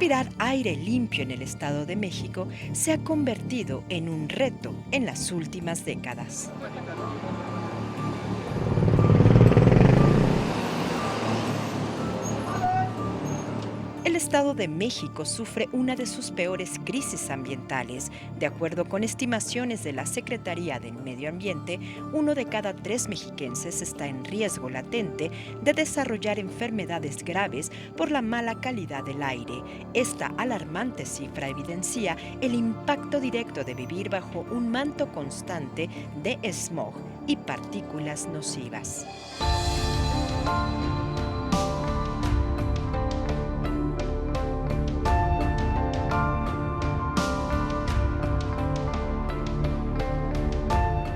Respirar aire limpio en el Estado de México se ha convertido en un reto en las últimas décadas. El Estado de México sufre una de sus peores crisis ambientales. De acuerdo con estimaciones de la Secretaría del Medio Ambiente, 1 de cada 3 mexiquenses está en riesgo latente de desarrollar enfermedades graves por la mala calidad del aire. Esta alarmante cifra evidencia el impacto directo de vivir bajo un manto constante de smog y partículas nocivas.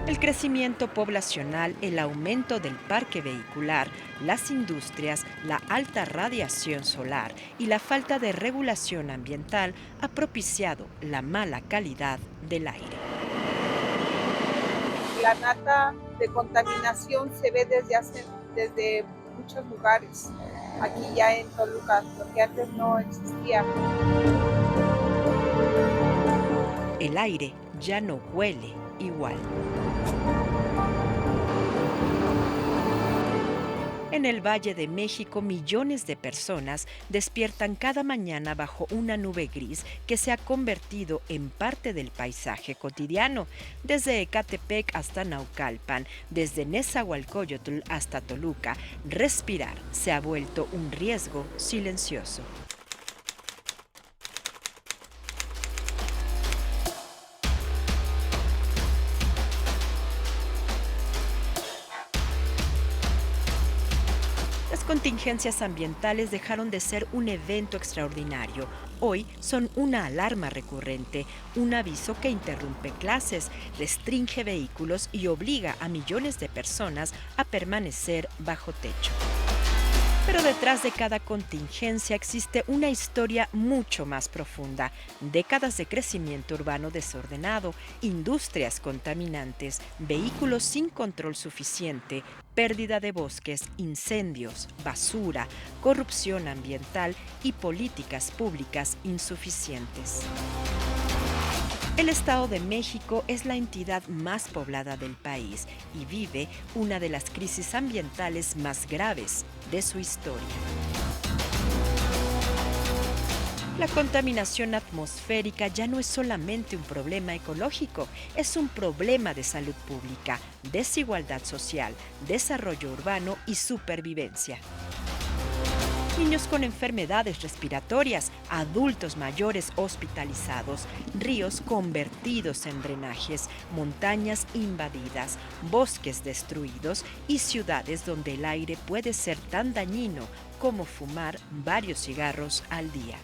El crecimiento poblacional, el aumento del parque vehicular, las industrias, la alta radiación solar y la falta de regulación ambiental ha propiciado la mala calidad del aire. La nata de contaminación se ve desde muchos lugares, aquí ya en Toluca, lo que antes no existía. El aire ya no huele igual. En el Valle de México, millones de personas despiertan cada mañana bajo una nube gris que se ha convertido en parte del paisaje cotidiano. Desde Ecatepec hasta Naucalpan, desde Nezahualcóyotl hasta Toluca, respirar se ha vuelto un riesgo silencioso. Las contingencias ambientales dejaron de ser un evento extraordinario. Hoy son una alarma recurrente, un aviso que interrumpe clases, restringe vehículos y obliga a millones de personas a permanecer bajo techo. Pero detrás de cada contingencia existe una historia mucho más profunda. Décadas de crecimiento urbano desordenado, industrias contaminantes, vehículos sin control suficiente, pérdida de bosques, incendios, basura, corrupción ambiental y políticas públicas insuficientes. El Estado de México es la entidad más poblada del país y vive una de las crisis ambientales más graves de su historia. La contaminación atmosférica ya no es solamente un problema ecológico, es un problema de salud pública, desigualdad social, desarrollo urbano y supervivencia. Niños con enfermedades respiratorias, adultos mayores hospitalizados, ríos convertidos en drenajes, montañas invadidas, bosques destruidos y ciudades donde el aire puede ser tan dañino como fumar varios cigarros al día.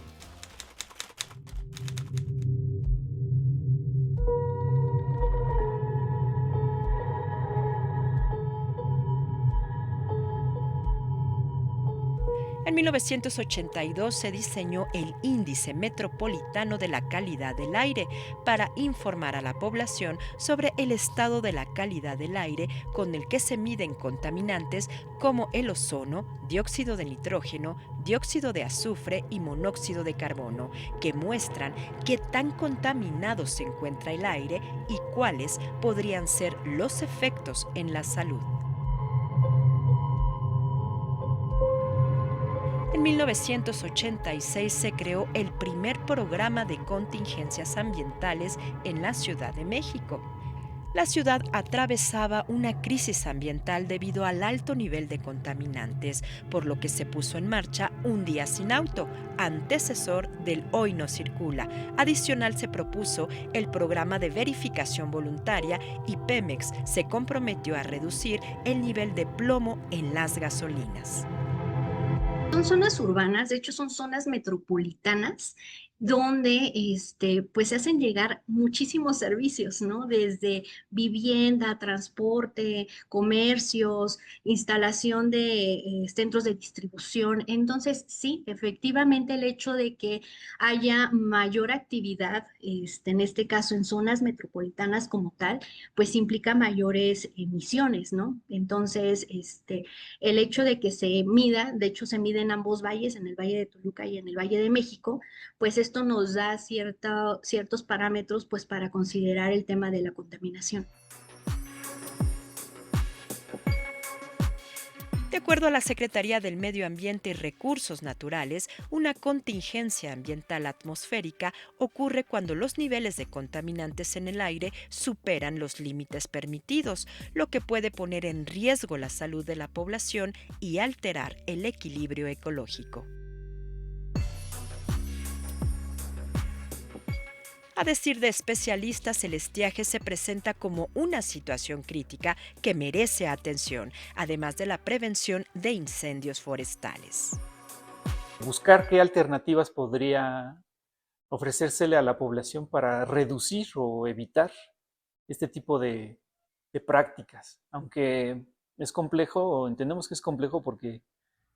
En 1982 se diseñó el Índice Metropolitano de la Calidad del Aire para informar a la población sobre el estado de la calidad del aire con el que se miden contaminantes como el ozono, dióxido de nitrógeno, dióxido de azufre y monóxido de carbono, que muestran qué tan contaminado se encuentra el aire y cuáles podrían ser los efectos en la salud. En 1986 se creó el primer programa de contingencias ambientales en la Ciudad de México. La ciudad atravesaba una crisis ambiental debido al alto nivel de contaminantes, por lo que se puso en marcha un día sin auto, antecesor del Hoy no circula. Adicional se propuso el programa de verificación voluntaria y Pemex se comprometió a reducir el nivel de plomo en las gasolinas. Son zonas urbanas, de hecho son zonas metropolitanas donde pues se hacen llegar muchísimos servicios, ¿no? Desde vivienda, transporte, comercios, instalación de centros de distribución. Entonces, sí, efectivamente el hecho de que haya mayor actividad, en este caso en zonas metropolitanas como tal, pues implica mayores emisiones, ¿no? Entonces, el hecho de que se mida, de hecho se mide en ambos valles, en el Valle de Toluca y en el Valle de México, pues esto nos da ciertos parámetros pues para considerar el tema de la contaminación. De acuerdo a la Secretaría del Medio Ambiente y Recursos Naturales, una contingencia ambiental atmosférica ocurre cuando los niveles de contaminantes en el aire superan los límites permitidos, lo que puede poner en riesgo la salud de la población y alterar el equilibrio ecológico. A decir de especialistas, el estiaje se presenta como una situación crítica que merece atención, además de la prevención de incendios forestales. Buscar qué alternativas podría ofrecérsele a la población para reducir o evitar este tipo de prácticas, aunque es complejo, o entendemos que es complejo porque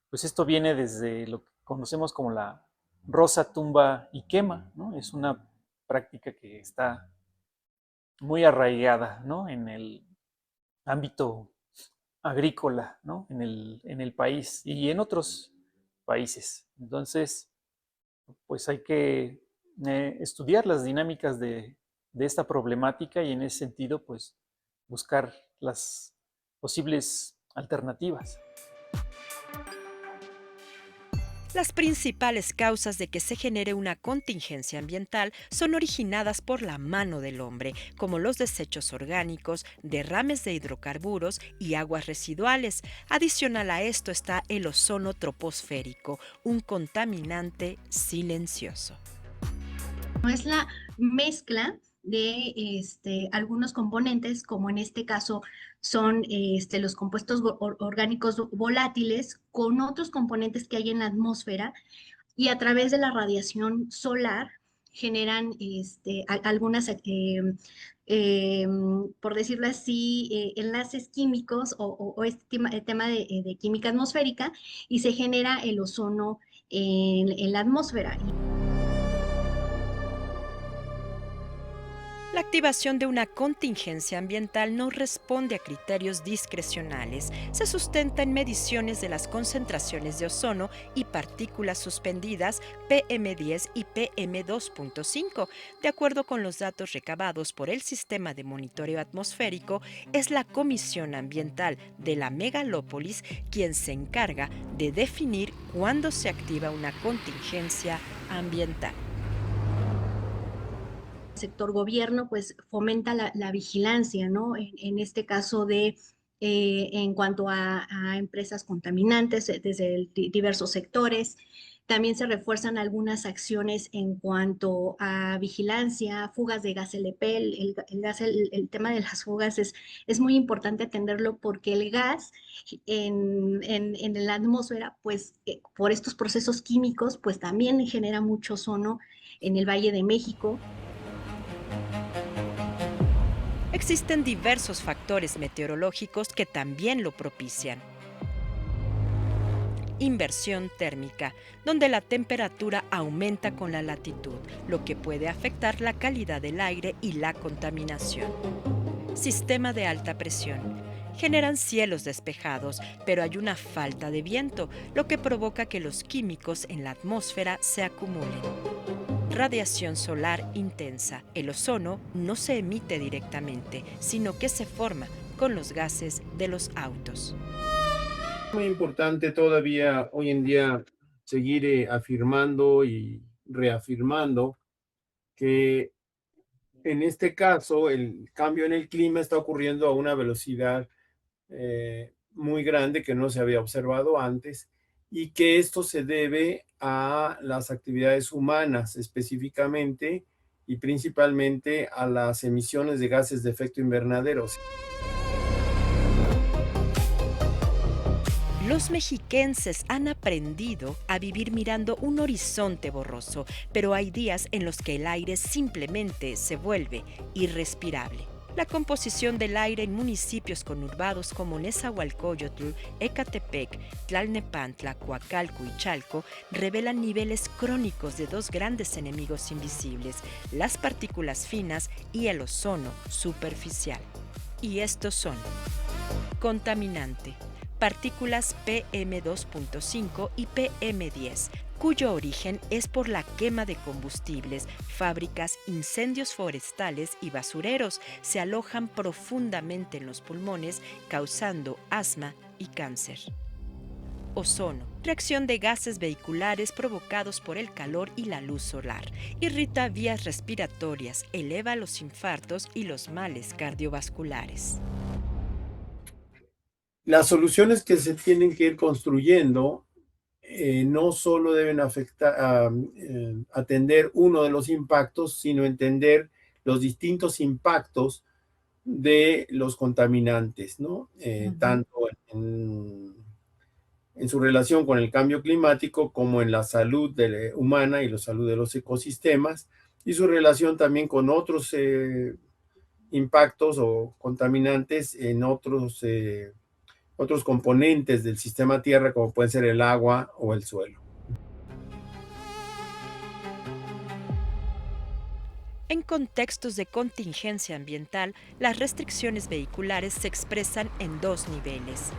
pues esto viene desde lo que conocemos como la rosa, tumba y quema, ¿no? Es una práctica que está muy arraigada, ¿no? En el ámbito agrícola, ¿no? En el país y en otros países. Entonces, pues hay que estudiar las dinámicas de esta problemática y en ese sentido, pues buscar las posibles alternativas. Las principales causas de que se genere una contingencia ambiental son originadas por la mano del hombre, como los desechos orgánicos, derrames de hidrocarburos y aguas residuales. Adicional a esto está el ozono troposférico, un contaminante silencioso. No es la mezcla de algunos componentes, como en este caso son los compuestos orgánicos volátiles con otros componentes que hay en la atmósfera y a través de la radiación solar generan algunas, eh, por decirlo así, enlaces químicos o este tema de química atmosférica y se genera el ozono en la atmósfera. La activación de una contingencia ambiental no responde a criterios discrecionales. Se sustenta en mediciones de las concentraciones de ozono y partículas suspendidas PM10 y PM2.5. De acuerdo con los datos recabados por el Sistema de Monitoreo Atmosférico, es la Comisión Ambiental de la Megalópolis quien se encarga de definir cuándo se activa una contingencia ambiental. Sector gobierno pues fomenta la vigilancia, ¿no? En este caso en cuanto a empresas contaminantes desde diversos sectores. También se refuerzan algunas acciones en cuanto a vigilancia, fugas de gas LP. El tema de las fugas es muy importante atenderlo porque el gas en la atmósfera, pues por estos procesos químicos, pues también genera mucho ozono en el Valle de México. Existen diversos factores meteorológicos que también lo propician. Inversión térmica, donde la temperatura aumenta con la latitud, lo que puede afectar la calidad del aire y la contaminación. Sistema de alta presión. Generan cielos despejados, pero hay una falta de viento, lo que provoca que los químicos en la atmósfera se acumulen. Radiación solar intensa. El ozono no se emite directamente, sino que se forma con los gases de los autos. Muy importante todavía hoy en día seguir afirmando y reafirmando que en este caso el cambio en el clima está ocurriendo a una velocidad muy grande que no se había observado antes y que esto se debe a las actividades humanas específicamente y principalmente a las emisiones de gases de efecto invernadero. Los mexiquenses han aprendido a vivir mirando un horizonte borroso, pero hay días en los que el aire simplemente se vuelve irrespirable. La composición del aire en municipios conurbados como Nezahualcóyotl, Ecatepec, Tlalnepantla, Coacalco y Chalco revelan niveles crónicos de dos grandes enemigos invisibles, las partículas finas y el ozono superficial. Y estos son: contaminante, partículas PM2.5 y PM10, cuyo origen es por la quema de combustibles, fábricas, incendios forestales y basureros. Se alojan profundamente en los pulmones, causando asma y cáncer. Ozono, reacción de gases vehiculares provocados por el calor y la luz solar. Irrita vías respiratorias, eleva los infartos y los males cardiovasculares. Las soluciones que se tienen que ir construyendo no solo deben atender uno de los impactos, sino entender los distintos impactos de los contaminantes, ¿no? Tanto en su relación con el cambio climático como en la salud humana y la salud de los ecosistemas, y su relación también con otros impactos o contaminantes en otros componentes del sistema Tierra, como pueden ser el agua o el suelo. En contextos de contingencia ambiental, las restricciones vehiculares se expresan en dos niveles.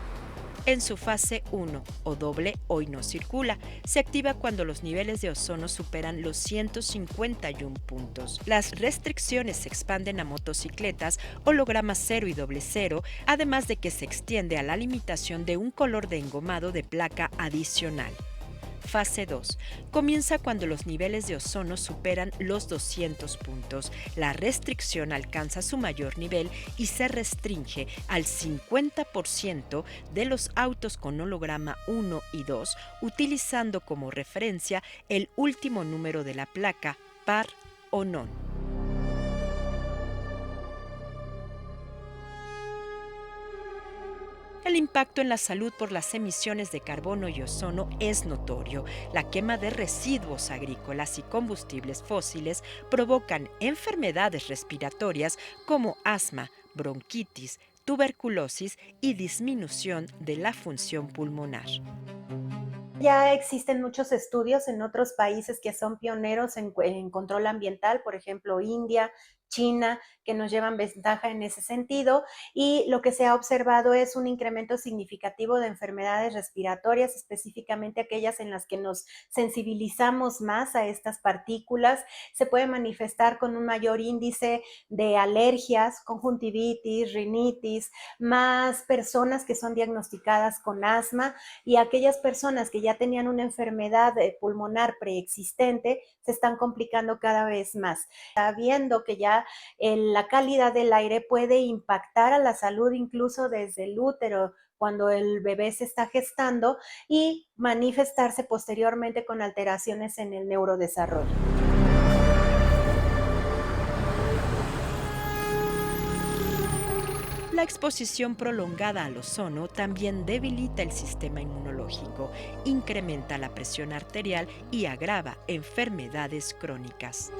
En su fase 1 o doble hoy no circula, se activa cuando los niveles de ozono superan los 151 puntos. Las restricciones se expanden a motocicletas, hologramas 0 y doble 0, además de que se extiende a la limitación de un color de engomado de placa adicional. Fase 2. Comienza cuando los niveles de ozono superan los 200 puntos. La restricción alcanza su mayor nivel y se restringe al 50% de los autos con holograma 1 y 2, utilizando como referencia el último número de la placa, par o non. El impacto en la salud por las emisiones de carbono y ozono es notorio. La quema de residuos agrícolas y combustibles fósiles provocan enfermedades respiratorias como asma, bronquitis, tuberculosis y disminución de la función pulmonar. Ya existen muchos estudios en otros países que son pioneros en control ambiental, por ejemplo, India, China, que nos llevan ventaja en ese sentido, y lo que se ha observado es un incremento significativo de enfermedades respiratorias, específicamente aquellas en las que nos sensibilizamos más a estas partículas. Se puede manifestar con un mayor índice de alergias, conjuntivitis, rinitis, más personas que son diagnosticadas con asma, y aquellas personas que ya tenían una enfermedad pulmonar preexistente se están complicando cada vez más. Está viendo que ya la calidad del aire puede impactar a la salud incluso desde el útero cuando el bebé se está gestando y manifestarse posteriormente con alteraciones en el neurodesarrollo. La exposición prolongada al ozono también debilita el sistema inmunológico, incrementa la presión arterial y agrava enfermedades crónicas.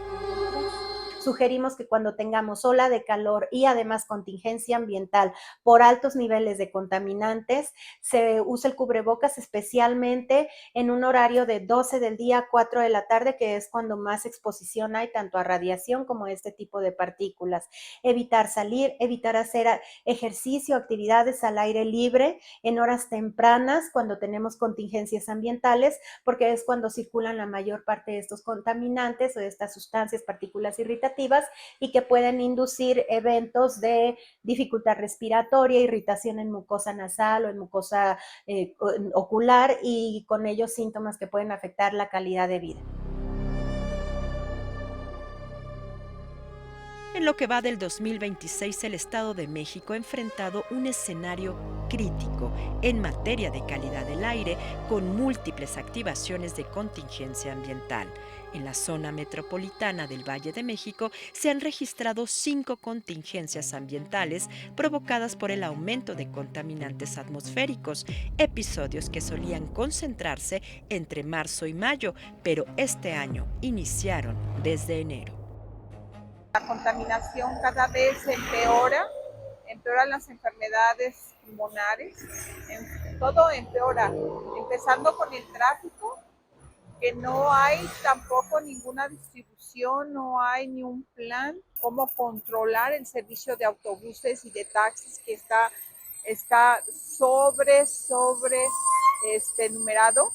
Sugerimos que cuando tengamos ola de calor y además contingencia ambiental por altos niveles de contaminantes, se use el cubrebocas especialmente en un horario de 12 del día a 4 de la tarde, que es cuando más exposición hay tanto a radiación como a este tipo de partículas. Evitar salir, evitar hacer ejercicio, actividades al aire libre en horas tempranas cuando tenemos contingencias ambientales, porque es cuando circulan la mayor parte de estos contaminantes o de estas sustancias, partículas irritativas, y que pueden inducir eventos de dificultad respiratoria, irritación en mucosa nasal o en mucosa ocular, y con ellos síntomas que pueden afectar la calidad de vida. En lo que va del 2026, el Estado de México ha enfrentado un escenario crítico en materia de calidad del aire, con múltiples activaciones de contingencia ambiental. En la zona metropolitana del Valle de México se han registrado 5 contingencias ambientales provocadas por el aumento de contaminantes atmosféricos, episodios que solían concentrarse entre marzo y mayo, pero este año iniciaron desde enero. La contaminación cada vez empeoran las enfermedades pulmonares, todo empeora, empezando con el tráfico, que no hay tampoco ninguna distribución, no hay ni un plan cómo controlar el servicio de autobuses y de taxis que está numerado,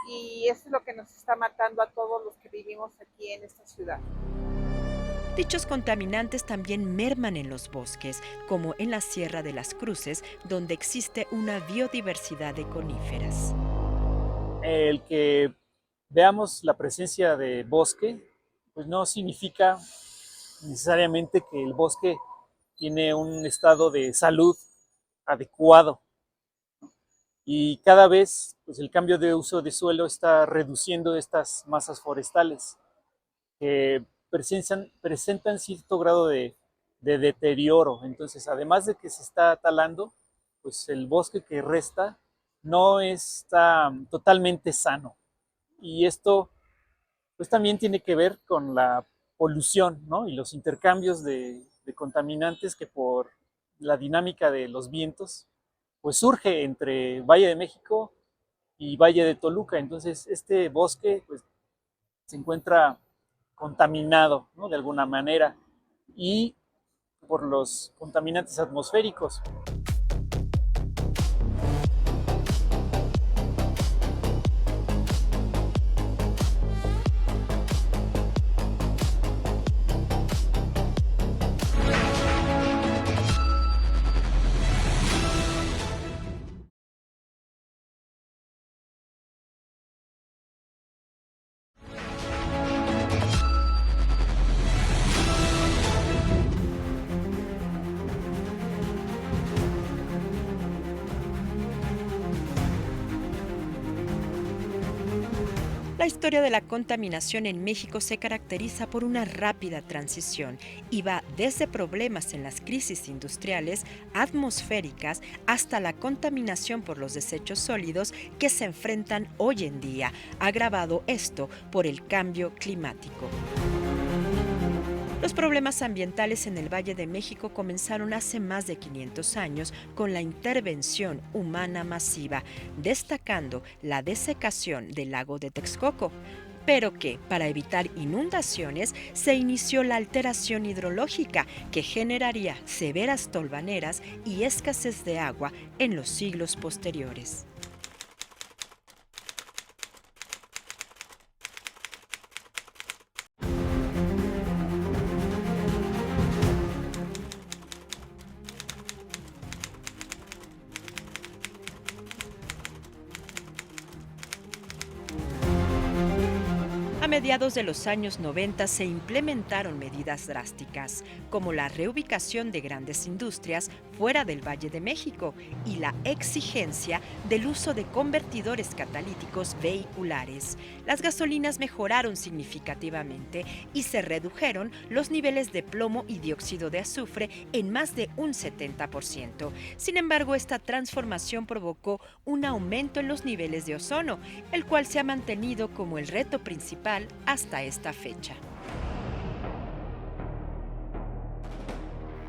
y eso es lo que nos está matando a todos los que vivimos aquí en esta ciudad. Dichos contaminantes también merman en los bosques, como en la Sierra de las Cruces, donde existe una biodiversidad de coníferas. El que veamos la presencia de bosque, pues no significa necesariamente que el bosque tiene un estado de salud adecuado. Y cada vez pues, el cambio de uso de suelo está reduciendo estas masas forestales que presentan cierto grado de deterioro. Entonces, además de que se está talando, pues el bosque que resta no está totalmente sano. Y esto pues también tiene que ver con la polución, ¿no? Y los intercambios de contaminantes que por la dinámica de los vientos pues surge entre Valle de México y Valle de Toluca. Entonces este bosque pues se encuentra contaminado, ¿no? De alguna manera, y por los contaminantes atmosféricos. La historia de la contaminación en México se caracteriza por una rápida transición y va desde problemas en las crisis industriales, atmosféricas, hasta la contaminación por los desechos sólidos que se enfrentan hoy en día, agravado esto por el cambio climático. Los problemas ambientales en el Valle de México comenzaron hace más de 500 años con la intervención humana masiva, destacando la desecación del lago de Texcoco, pero que, para evitar inundaciones, se inició la alteración hidrológica que generaría severas tolvaneras y escasez de agua en los siglos posteriores. A mediados de los años 90 se implementaron medidas drásticas, como la reubicación de grandes industrias fuera del Valle de México y la exigencia del uso de convertidores catalíticos vehiculares. Las gasolinas mejoraron significativamente y se redujeron los niveles de plomo y dióxido de azufre en más de un 70%. Sin embargo, esta transformación provocó un aumento en los niveles de ozono, el cual se ha mantenido como el reto principal hasta esta fecha.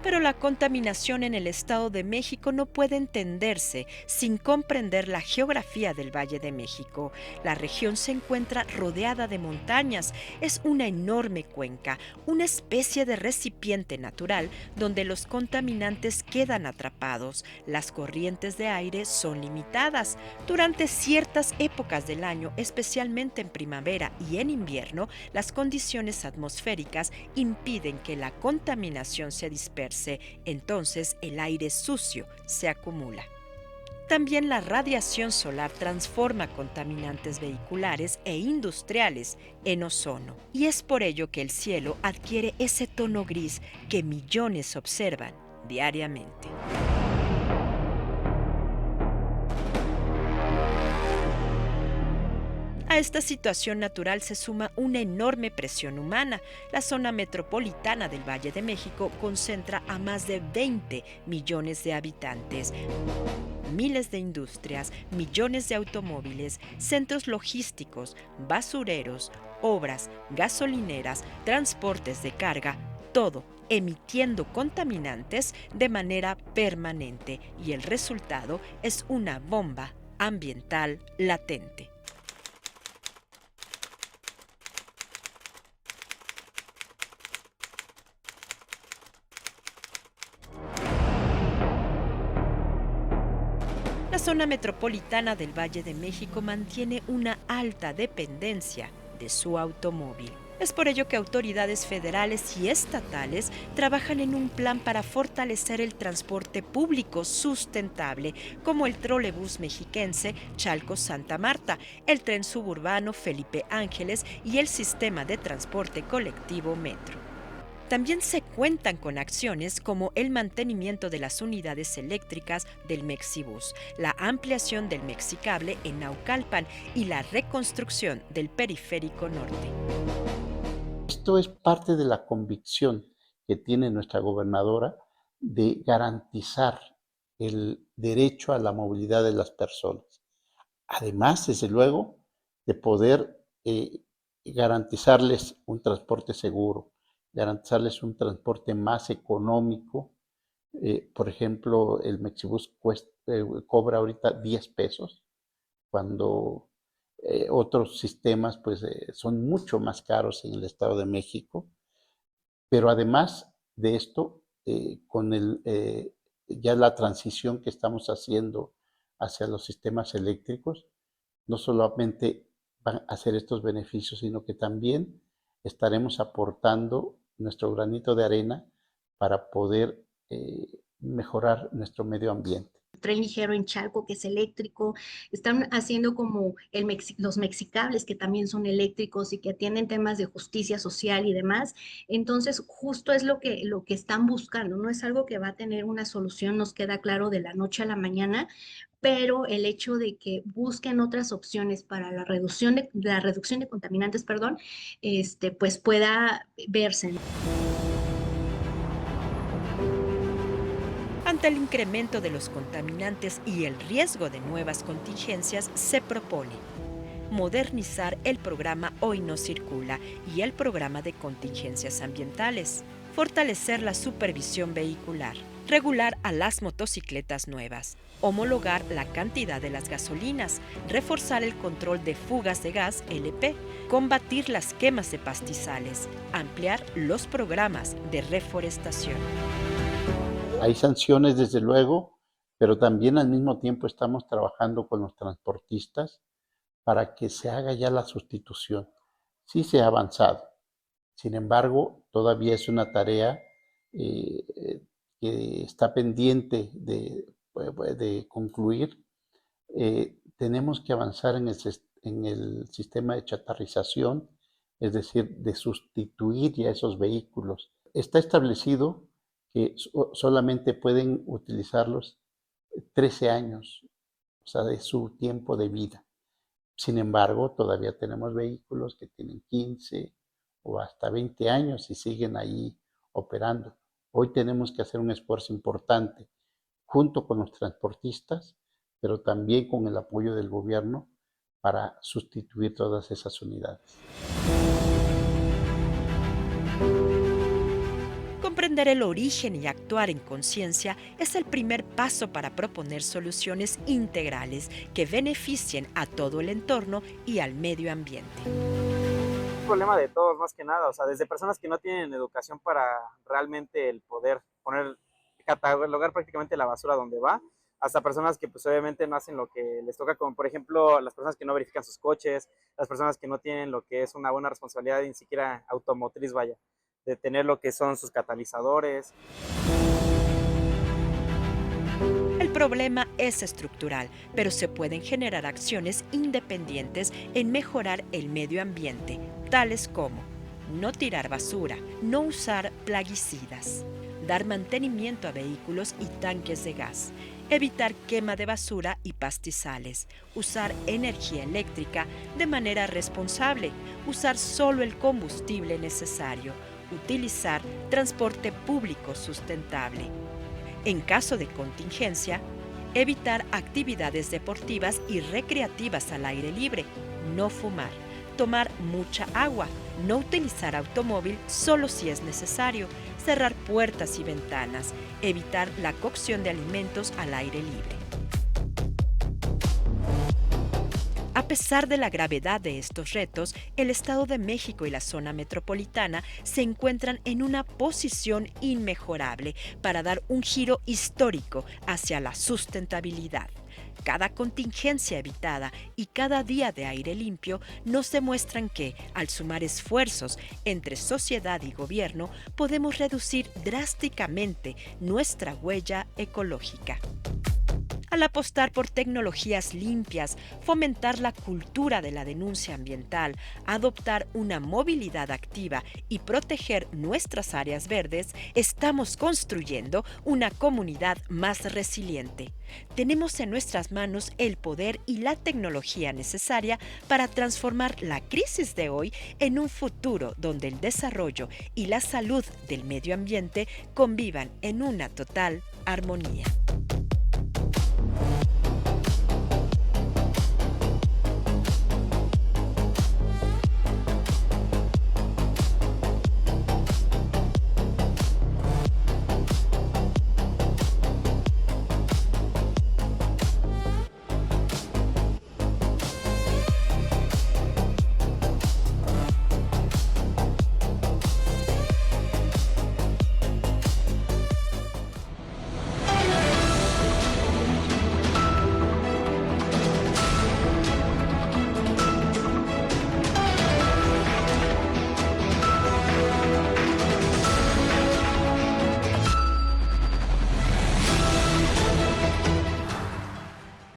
Pero la contaminación en el Estado de México no puede entenderse sin comprender la geografía del Valle de México. La región se encuentra rodeada de montañas, es una enorme cuenca, una especie de recipiente natural donde los contaminantes quedan atrapados. Las corrientes de aire son limitadas. Durante ciertas épocas del año, especialmente en primavera y en invierno, las condiciones atmosféricas impiden que la contaminación se disperse. Entonces el aire sucio se acumula. También la radiación solar transforma contaminantes vehiculares e industriales en ozono. Y es por ello que el cielo adquiere ese tono gris que millones observan diariamente. A A esta situación natural se suma una enorme presión humana. La zona metropolitana del Valle de México concentra a más de 20 millones de habitantes. Miles de industrias, millones de automóviles, centros logísticos, basureros, obras, gasolineras, transportes de carga, todo emitiendo contaminantes de manera permanente, y el resultado es una bomba ambiental latente. La zona metropolitana del Valle de México mantiene una alta dependencia de su automóvil. Es por ello que autoridades federales y estatales trabajan en un plan para fortalecer el transporte público sustentable, como el trolebús mexiquense Chalco-Santa Marta, el tren suburbano Felipe Ángeles y el sistema de transporte colectivo Metro. También se cuentan con acciones como el mantenimiento de las unidades eléctricas del Mexibus, la ampliación del Mexicable en Naucalpan y la reconstrucción del Periférico Norte. Esto es parte de la convicción que tiene nuestra gobernadora de garantizar el derecho a la movilidad de las personas. Además, desde luego, de poder garantizarles un transporte seguro, garantizarles un transporte más económico. Por ejemplo, el Mexibus cobra ahorita 10 pesos, cuando otros sistemas pues, son mucho más caros en el Estado de México. Pero además de esto, con ya la transición que estamos haciendo hacia los sistemas eléctricos, no solamente van a hacer estos beneficios, sino que también estaremos aportando nuestro granito de arena para poder mejorar nuestro medio ambiente. Tren ligero en Chalco, que es eléctrico, están haciendo como los mexicables, que también son eléctricos y que atienden temas de justicia social y demás. Entonces, justo es lo que están buscando, no es algo que va a tener una solución, nos queda claro, de la noche a la mañana, pero el hecho de que busquen otras opciones para la reducción de contaminantes, pues pueda verse. Ante el incremento de los contaminantes y el riesgo de nuevas contingencias, se propone modernizar el programa Hoy No Circula y el programa de contingencias ambientales, fortalecer la supervisión vehicular, regular a las motocicletas nuevas, homologar la cantidad de las gasolinas, reforzar el control de fugas de gas LP, combatir las quemas de pastizales, ampliar los programas de reforestación. Hay sanciones, desde luego, pero también al mismo tiempo estamos trabajando con los transportistas para que se haga ya la sustitución. Sí se ha avanzado, sin embargo, todavía es una tarea que está pendiente de concluir. Tenemos que avanzar en el sistema de chatarrización, es decir, de sustituir ya esos vehículos. Está establecido que solamente pueden utilizarlos 13 años, o sea, de su tiempo de vida. Sin embargo, todavía tenemos vehículos que tienen 15 o hasta 20 años y siguen ahí operando. Hoy tenemos que hacer un esfuerzo importante junto con los transportistas, pero también con el apoyo del gobierno para sustituir todas esas unidades. Comprender el origen y actuar en conciencia es el primer paso para proponer soluciones integrales que beneficien a todo el entorno y al medio ambiente. Es un problema de todos, más que nada, o sea, desde personas que no tienen educación para realmente el poder catalogar prácticamente la basura donde va, hasta personas que pues obviamente no hacen lo que les toca, como por ejemplo las personas que no verifican sus coches, las personas que no tienen lo que es una buena responsabilidad, ni siquiera automotriz, vaya, de tener lo que son sus catalizadores. El problema es estructural, pero se pueden generar acciones independientes en mejorar el medio ambiente, tales como no tirar basura, no usar plaguicidas, dar mantenimiento a vehículos y tanques de gas, evitar quema de basura y pastizales, usar energía eléctrica de manera responsable, usar solo el combustible necesario, utilizar transporte público sustentable. En caso de contingencia, evitar actividades deportivas y recreativas al aire libre, no fumar, tomar mucha agua, no utilizar automóvil solo si es necesario, cerrar puertas y ventanas, evitar la cocción de alimentos al aire libre. A pesar de la gravedad de estos retos, el Estado de México y la zona metropolitana se encuentran en una posición inmejorable para dar un giro histórico hacia la sustentabilidad. Cada contingencia evitada y cada día de aire limpio nos demuestran que, al sumar esfuerzos entre sociedad y gobierno, podemos reducir drásticamente nuestra huella ecológica. Al apostar por tecnologías limpias, fomentar la cultura de la denuncia ambiental, adoptar una movilidad activa y proteger nuestras áreas verdes, estamos construyendo una comunidad más resiliente. Tenemos en nuestras manos el poder y la tecnología necesaria para transformar la crisis de hoy en un futuro donde el desarrollo y la salud del medio ambiente convivan en una total armonía.